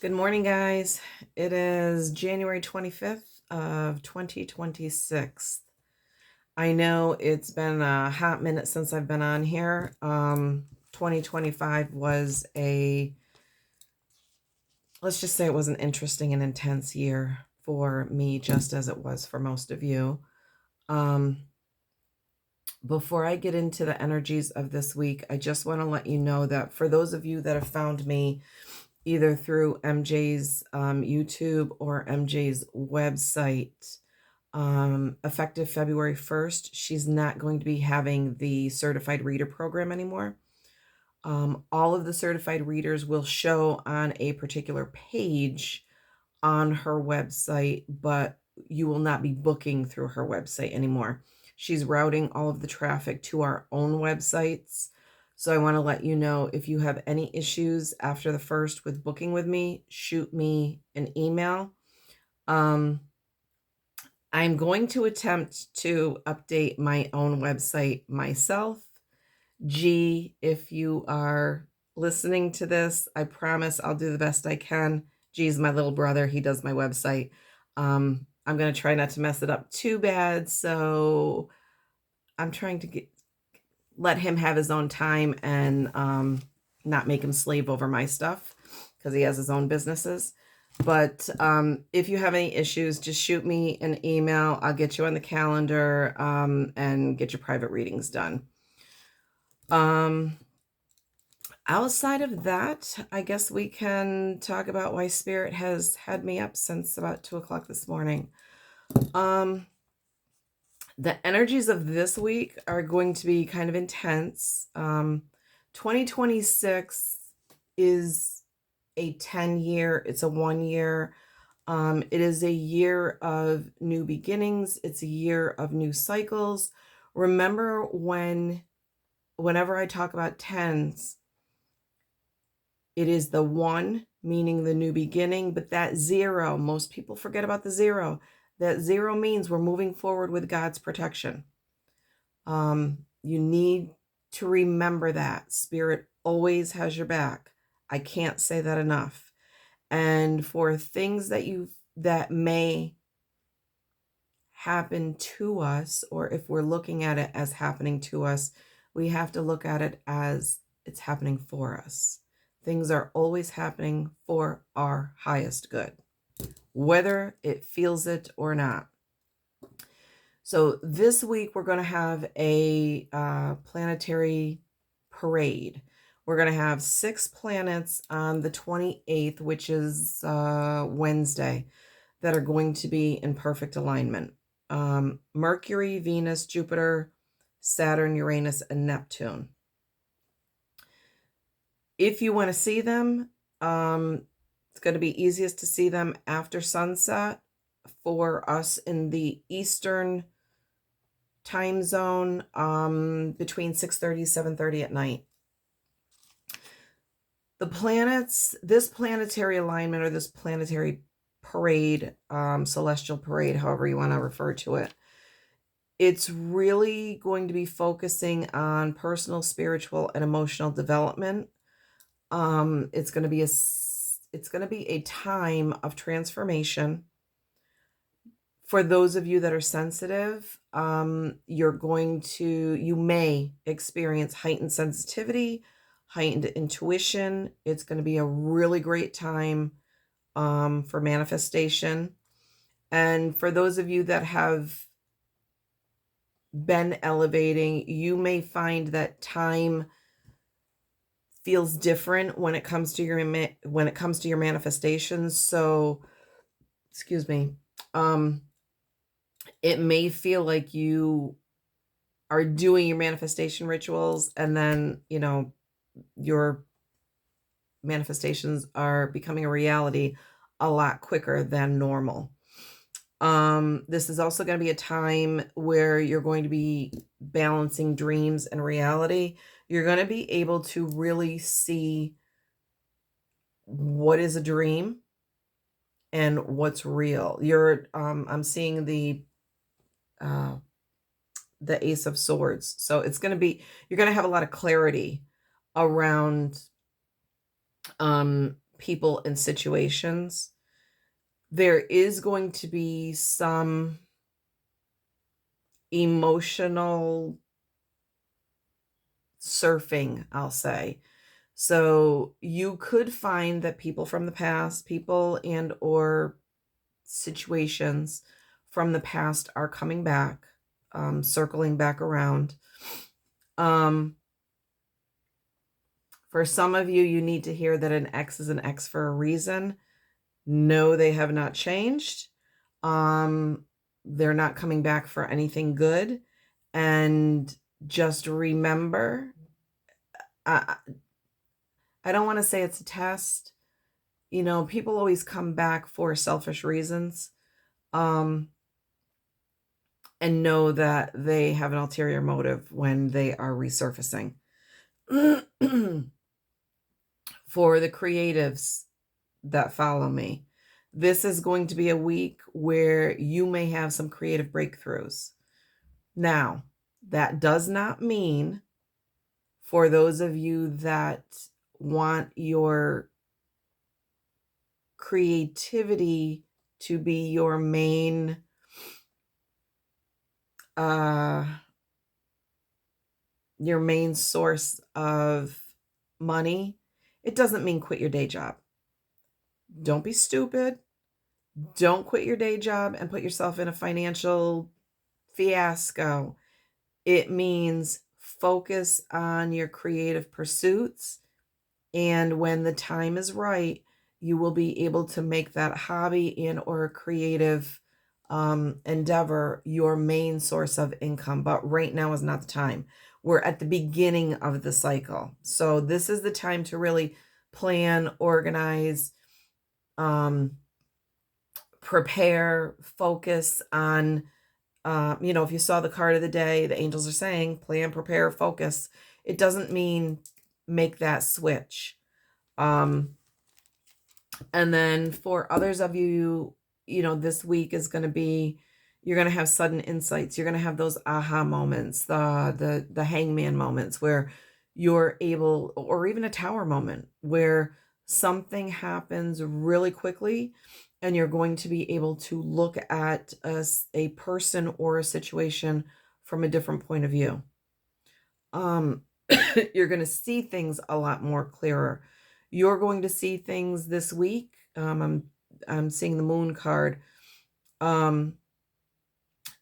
Good morning, guys. It is January 25th of 2026. I know it's been a hot minute since I've been on here. 2025 was let's just say it was an interesting and intense year for me, just as it was for most of you. Before I get into the energies of this week, I just want to let you know that for those of you that have found me either through MJ's YouTube or MJ's website, effective February 1st, she's not going to be having the certified reader program anymore. All of the certified readers will show on a particular page on her website, but you will not be booking through her website anymore. She's routing all of the traffic to our own websites. So I want to let you know, if you have any issues after the 1st with booking with me, shoot me an email. I'm going to attempt to update my own website myself. G, if you are listening to this, I promise I'll do the best I can. G's my little brother. He does my website. I'm going to try not to mess it up too bad. So I'm trying to let him have his own time and not make him slave over my stuff, because he has his own businesses. But if you have any issues, just shoot me an email. I'll get you on the calendar and get your private readings done. Outside of that, I guess we can talk about why Spirit has had me up since about 2 o'clock this morning. The energies of this week are going to be kind of intense. 2026 is a 10-year, it's a 1 year. It is a year of new beginnings. It's a year of new cycles. Remember whenever I talk about tens, it is the 1, meaning the new beginning, but that 0, most people forget about the 0. That 0 means we're moving forward with God's protection. You need to remember that. Spirit always has your back. I can't say that enough. And for things that may happen to us, or if we're looking at it as happening to us, we have to look at it as it's happening for us. Things are always happening for our highest good, whether it feels it or not. So this week we're going to have a planetary parade. We're going to have 6 planets on the 28th, which is Wednesday, that are going to be in perfect alignment. Mercury, Venus, Jupiter, Saturn, Uranus, and Neptune. If you want to see them, it's going to be easiest to see them after sunset for us in the Eastern time zone, between 6:30 7:30 at night. The planets, this planetary alignment, or this planetary parade, celestial parade, however you want to refer to it, it's really going to be focusing on personal, spiritual, and emotional development. It's going to be a time of transformation. For those of you that are sensitive, you may experience heightened sensitivity, heightened intuition. It's going to be a really great time for manifestation. And for those of you that have been elevating, you may find that time feels different when it comes to your manifestations. So, excuse me. It may feel like you are doing your manifestation rituals, and then, your manifestations are becoming a reality a lot quicker than normal. This is also going to be a time where you're going to be balancing dreams and reality. You're going to be able to really see what is a dream and what's real. I'm seeing the Ace of Swords. So you're going to have a lot of clarity around people and situations. There is going to be some emotional surfing, I'll say. So you could find that people from the past, people and or situations from the past are coming back, circling back around. For some of you, you need to hear that an ex is an ex for a reason. No, they have not changed. They're not coming back for anything good. And just remember, I don't want to say it's a test. You know, people always come back for selfish reasons. And know that they have an ulterior motive when they are resurfacing. For the creatives that follow me, this is going to be a week where you may have some creative breakthroughs. Now, that does not mean for those of you that want your creativity to be your main source of money, it doesn't mean quit your day job. Don't be stupid. Don't quit your day job and put yourself in a financial fiasco. It means focus on your creative pursuits. And when the time is right, you will be able to make that hobby and or creative endeavor your main source of income. But right now is not the time. We're at the beginning of the cycle. So this is the time to really plan, organize, prepare, focus on, if you saw the card of the day, the angels are saying plan, prepare, focus. It doesn't mean make that switch. And then for others of you, this week is going to be, you're going to have sudden insights. You're going to have those aha moments, the hangman moments where you're able, or even a tower moment where something happens really quickly and you're going to be able to look at a person or a situation from a different point of view. You're going to see things a lot more clearer. You're going to see things this week. I'm seeing the moon card.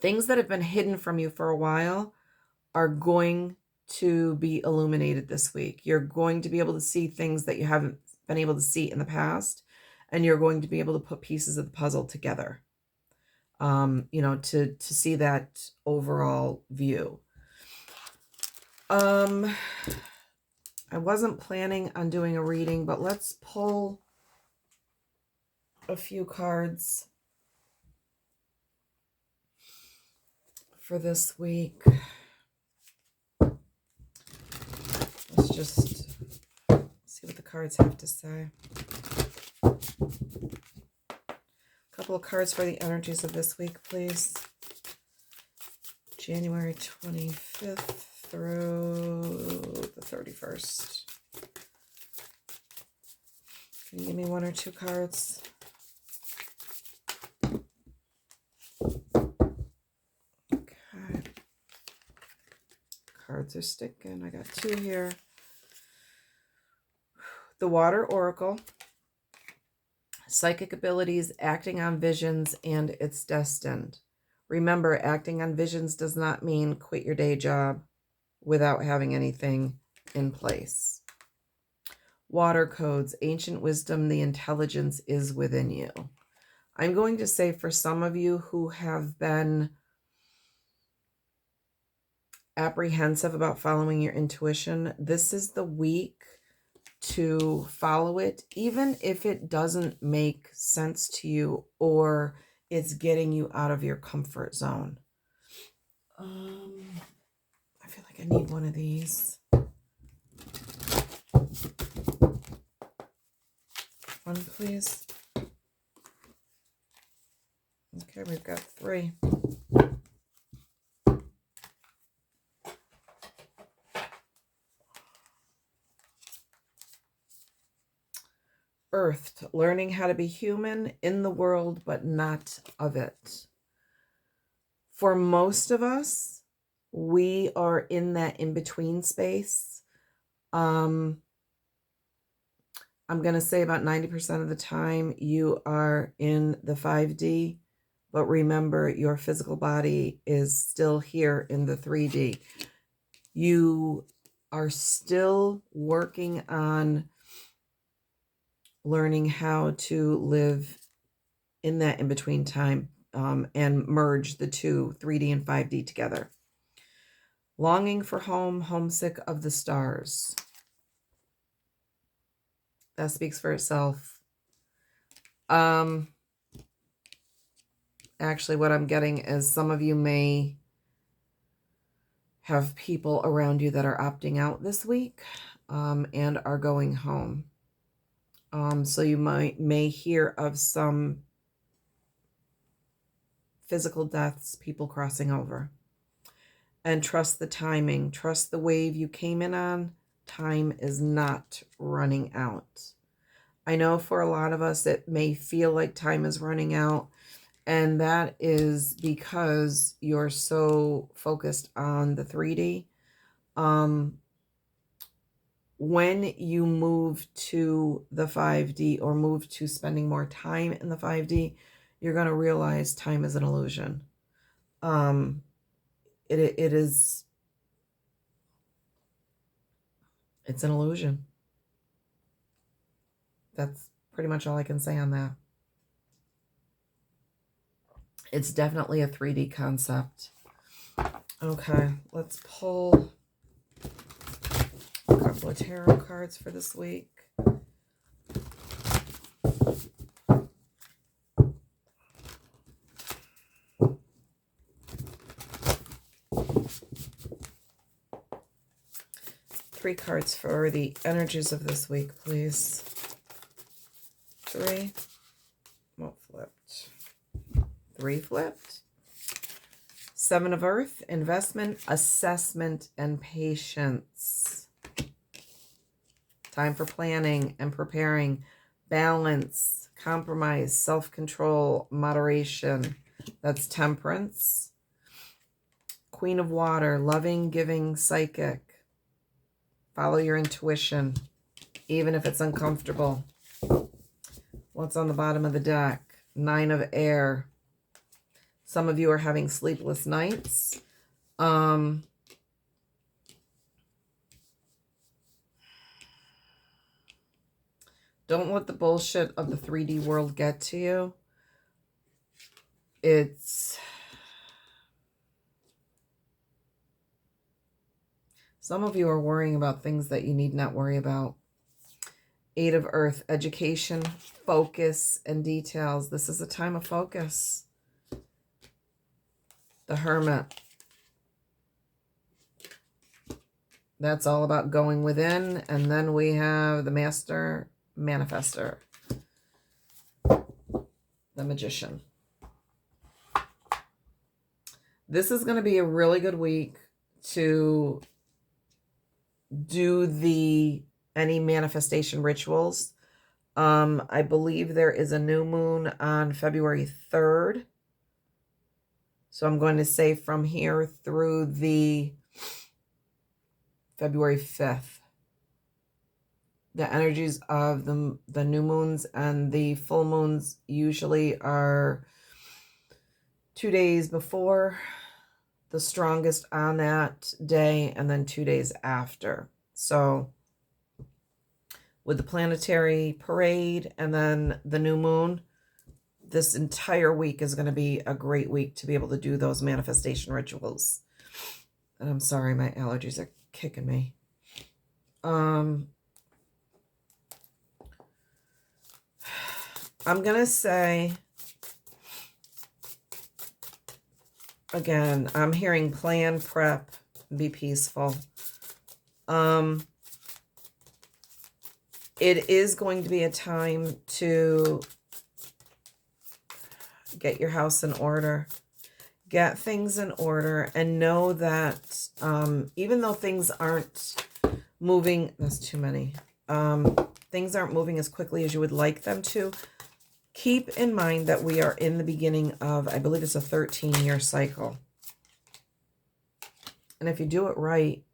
Things that have been hidden from you for a while are going to be illuminated this week. You're going to be able to see things that you haven't been able to see in the past, and you're going to be able to put pieces of the puzzle together, to see that overall view. I wasn't planning on doing a reading, but let's pull a few cards for this week. Let's just see what the cards have to say. A couple of cards for the energies of this week, please. January 25th through the 31st. Can you give me one or two cards? Okay. Cards are sticking. I got two here. The Water Oracle. Psychic abilities, acting on visions, and it's destined. Remember, acting on visions does not mean quit your day job without having anything in place. Water codes, ancient wisdom, the intelligence is within you. I'm going to say for some of you who have been apprehensive about following your intuition, this is the week to follow it, even if it doesn't make sense to you or it's getting you out of your comfort zone. I feel like I need one of these. One, please. Okay, we've got three. Earthed, learning how to be human in the world, but not of it. For most of us, we are in that in-between space. I'm going to say about 90% of the time you are in the 5D, but remember your physical body is still here in the 3D. You are still working on learning how to live in that in-between time and merge the two, 3D and 5D together. Longing for home, homesick of the stars. That speaks for itself. Actually, what I'm getting is some of you may have people around you that are opting out this week and are going home. So you may hear of some physical deaths, people crossing over. And trust the timing. Trust the wave you came in on. Time is not running out. I know for a lot of us it may feel like time is running out, and that is because you're so focused on the 3D. When you move to the 5D or move to spending more time in the 5D, you're going to realize time is an illusion. It's an illusion. That's pretty much all I can say on that. It's definitely a 3D concept. Okay, let's pull a couple of tarot cards for this week. Three cards for the energies of this week, please. Three. Well, flipped. Three flipped. Seven of Earth, investment, assessment, and patience. Time for planning and preparing. Balance, compromise, self-control, moderation. That's Temperance. Queen of Water, loving, giving, psychic. Follow your intuition, even if it's uncomfortable. What's on the bottom of the deck? Nine of Air. Some of you are having sleepless nights. Don't let the bullshit of the 3D world get to you. Some of you are worrying about things that you need not worry about. Eight of Earth, education, focus, and details. This is a time of focus. The Hermit. That's all about going within. And then we have the Master Manifester. The Magician. This is going to be a really good week to do any manifestation rituals. I believe there is a new moon on February 3rd. So I'm going to say from here through the February 5th. The energies of the new moons and the full moons usually are 2 days before, the strongest on that day, and then 2 days after. So with the planetary parade and then the new moon, this entire week is going to be a great week to be able to do those manifestation rituals. And I'm sorry, my allergies are kicking me. I'm going to say, again, I'm hearing plan, prep, be peaceful. It is going to be a time to get your house in order. Get things in order and know that even though things aren't moving, that's too many. things aren't moving as quickly as you would like them to. Keep in mind that we are in the beginning of, I believe it's a 13-year cycle. And if you do it right,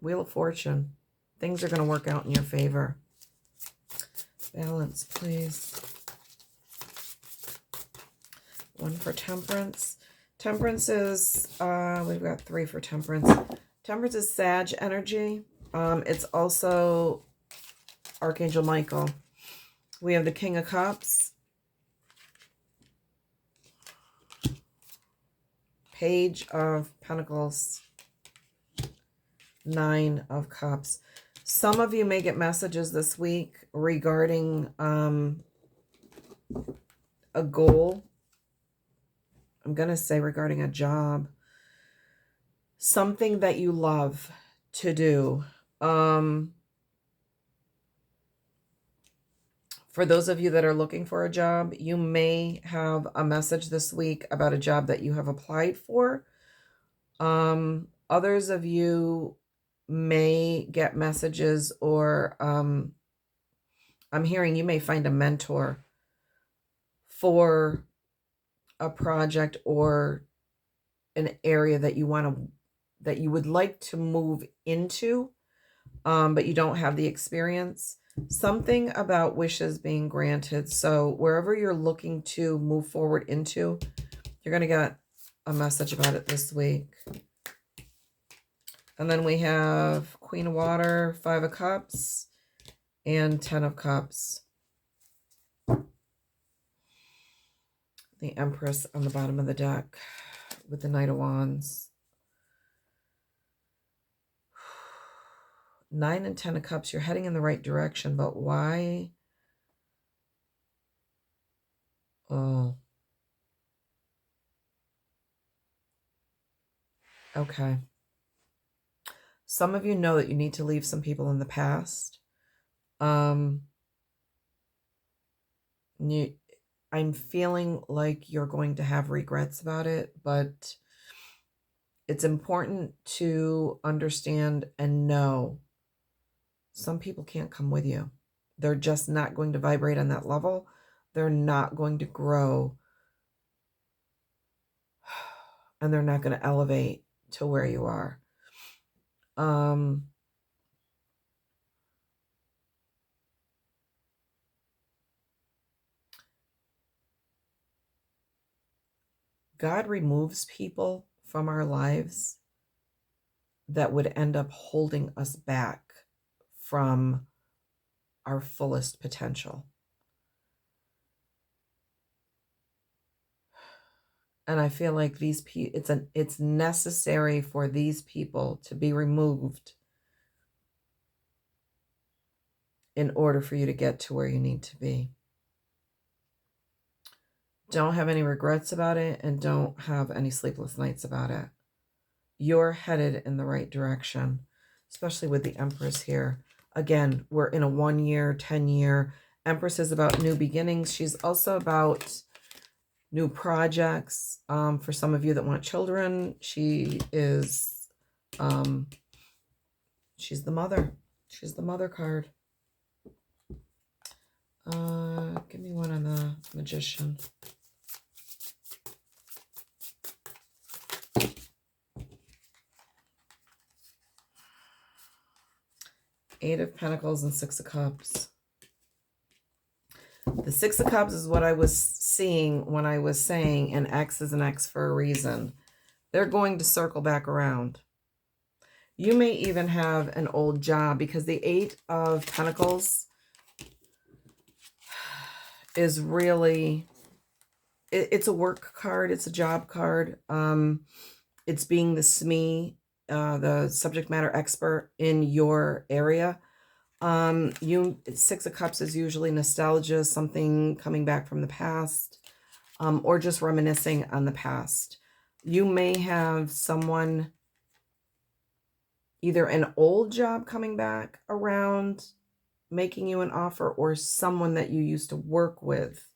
Wheel of Fortune, things are going to work out in your favor. Balance, please. 1 for Temperance. Temperance is, we've got 3 for Temperance. Temperance is Sag energy. It's also Archangel Michael. We have the King of Cups. Page of Pentacles. 9 of Cups. Some of you may get messages this week regarding a goal. I'm going to say regarding a job. Something that you love to do. For those of you that are looking for a job, you may have a message this week about a job that you have applied for. Others of you may get messages, or I'm hearing you may find a mentor for a project or an area that you that you would like to move into, but you don't have the experience. Something about wishes being granted. So wherever you're looking to move forward into, you're going to get a message about it this week. And then we have Queen of Water, 5 of Cups, and 10 of Cups. The Empress on the bottom of the deck with the Knight of Wands. 9 and 10 of Cups, you're heading in the right direction, but why? Oh. Okay. Some of you know that you need to leave some people in the past. I'm feeling like you're going to have regrets about it, but it's important to understand and know some people can't come with you. They're just not going to vibrate on that level. They're not going to grow. And they're not going to elevate to where you are. God removes people from our lives that would end up holding us back from our fullest potential. And I feel like these it's necessary for these people to be removed in order for you to get to where you need to be. Don't have any regrets about it, and don't have any sleepless nights about it. You're headed in the right direction, especially with the Empress here. Again, we're in a 1-year, 10-year. Empress is about new beginnings. She's also about new projects. For some of you that want children, she is, she's the mother. She's the mother card. Give me one on the Magician. Eight of Pentacles and 6 of Cups. The 6 of Cups is what I was seeing when I was saying an X is an X for a reason. They're going to circle back around. You may even have an old job, because the 8 of Pentacles is really, it's a work card. It's a job card. It's being the SME, the subject matter expert in your area. 6 of Cups is usually nostalgia, something coming back from the past, or just reminiscing on the past. You may have someone, either an old job coming back around, making you an offer, or someone that you used to work with.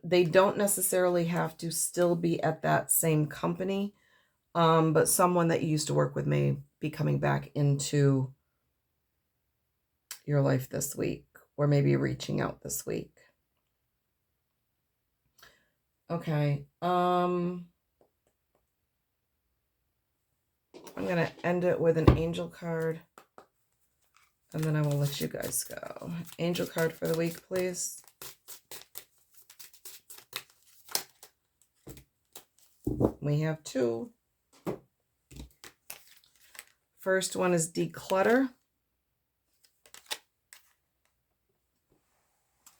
They don't necessarily have to still be at that same company, but someone that you used to work with may be coming back into your life this week, or maybe reaching out this week. Okay. I'm going to end it with an angel card, and then I will let you guys go. Angel card for the week, please. We have 2. First one is declutter.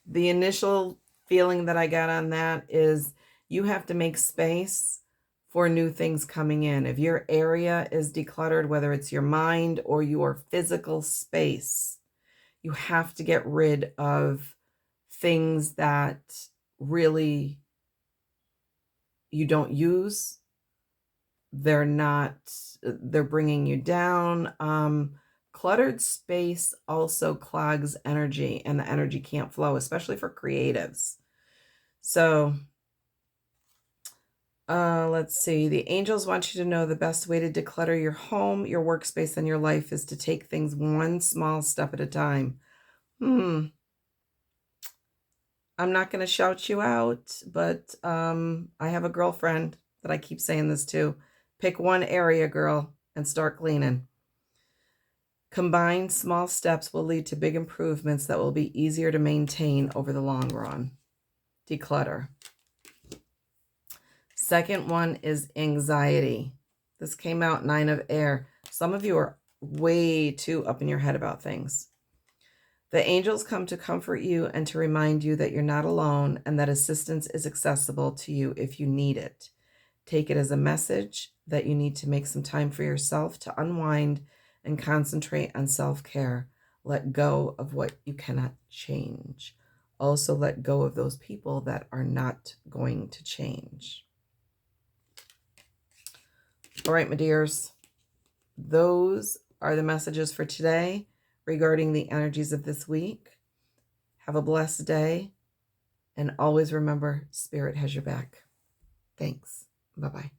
The initial feeling that I got on that is you have to make space for new things coming in. If your area is decluttered, whether it's your mind or your physical space, you have to get rid of things that really you don't use. They're bringing you down. Cluttered space also clogs energy, and the energy can't flow, especially for creatives. So let's see. The angels want you to know the best way to declutter your home, your workspace, and your life is to take things one small step at a time. I'm not going to shout you out, but I have a girlfriend that I keep saying this to. Pick one area, girl, and start cleaning. Combined small steps will lead to big improvements that will be easier to maintain over the long run. Declutter. Second one is anxiety. This came out 9 of air. Some of you are way too up in your head about things. The angels come to comfort you and to remind you that you're not alone and that assistance is accessible to you if you need it. Take it as a message that you need to make some time for yourself to unwind and concentrate on self-care. Let go of what you cannot change. Also let go of those people that are not going to change. All right, my dears, those are the messages for today regarding the energies of this week. Have a blessed day, and always remember, Spirit has your back. Thanks. Bye-bye.